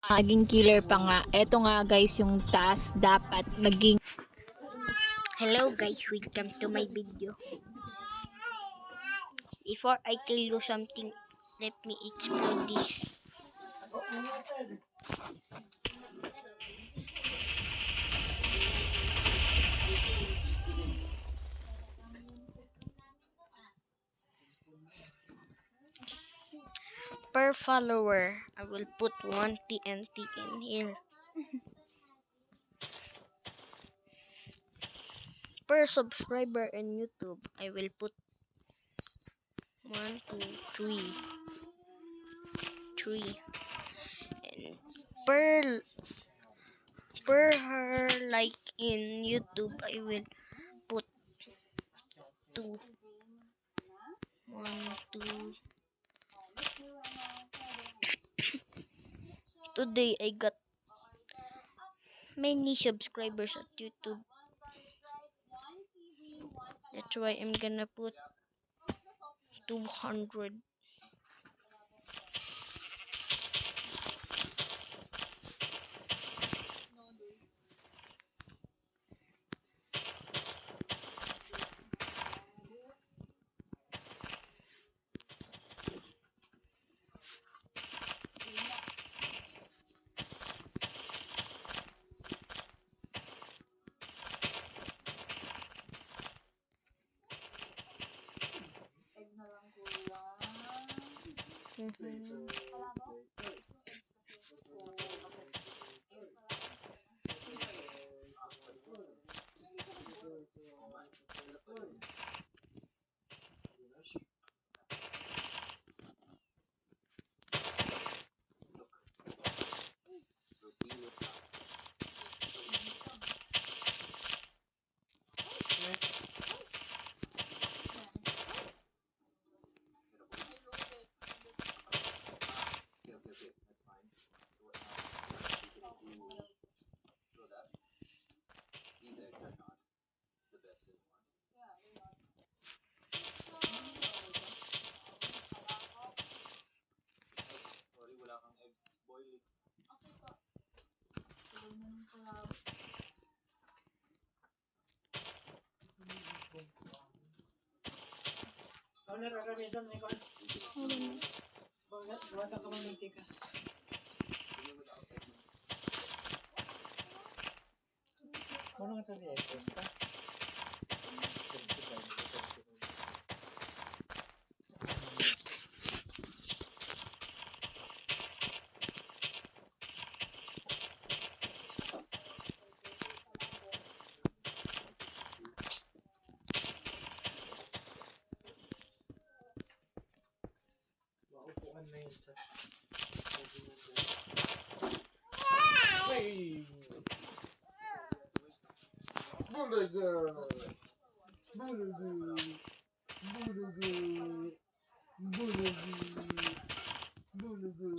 Maging killer pa nga. Eto nga guys yung task dapat maging. Hello guys, welcome to my video. Before I tell you something, let me explode this. Per follower, I will put 1 TNT in here. Per subscriber in YouTube, I will put 1, 2, 3. And per her like in YouTube, I will put 2. 1, 2. Today I got many subscribers at YouTube. That's why I'm gonna put 200. Kau nararamitan ni Kwan? Bawata ka mantika. Ano nga ito niya? Maupuan na yun sa hey! Bulaga! Bulaga! Bulaga! Bulaga! Bulaga!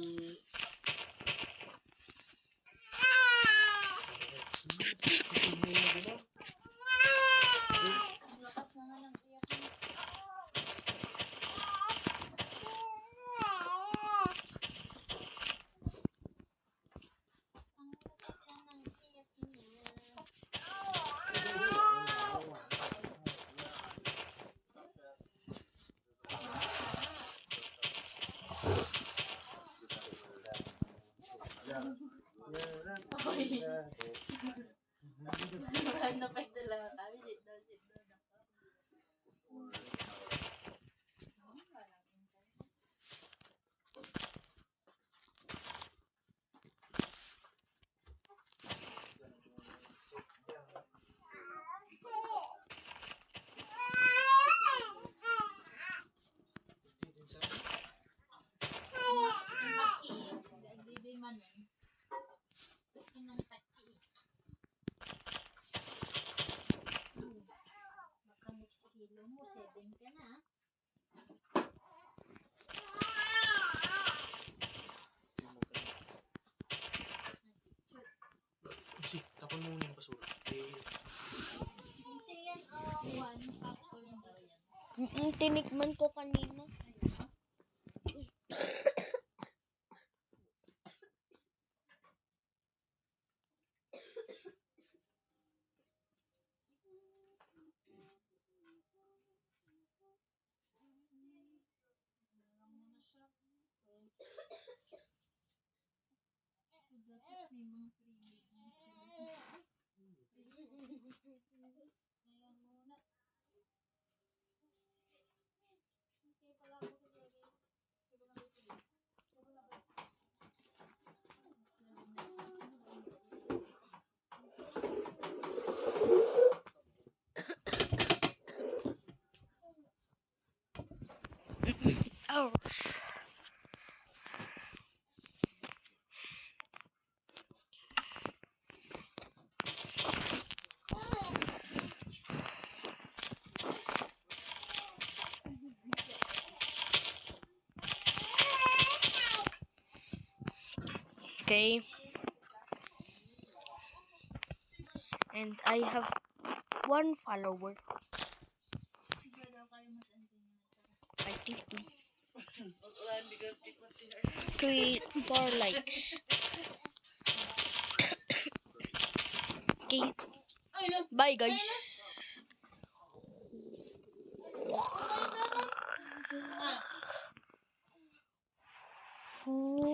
Si, tapon mo muna yung basura. Tinikman ko kanina. Oh. Okay. And I have 1 follower. I think 3, 4 likes. Okay. Bye guys. Oh.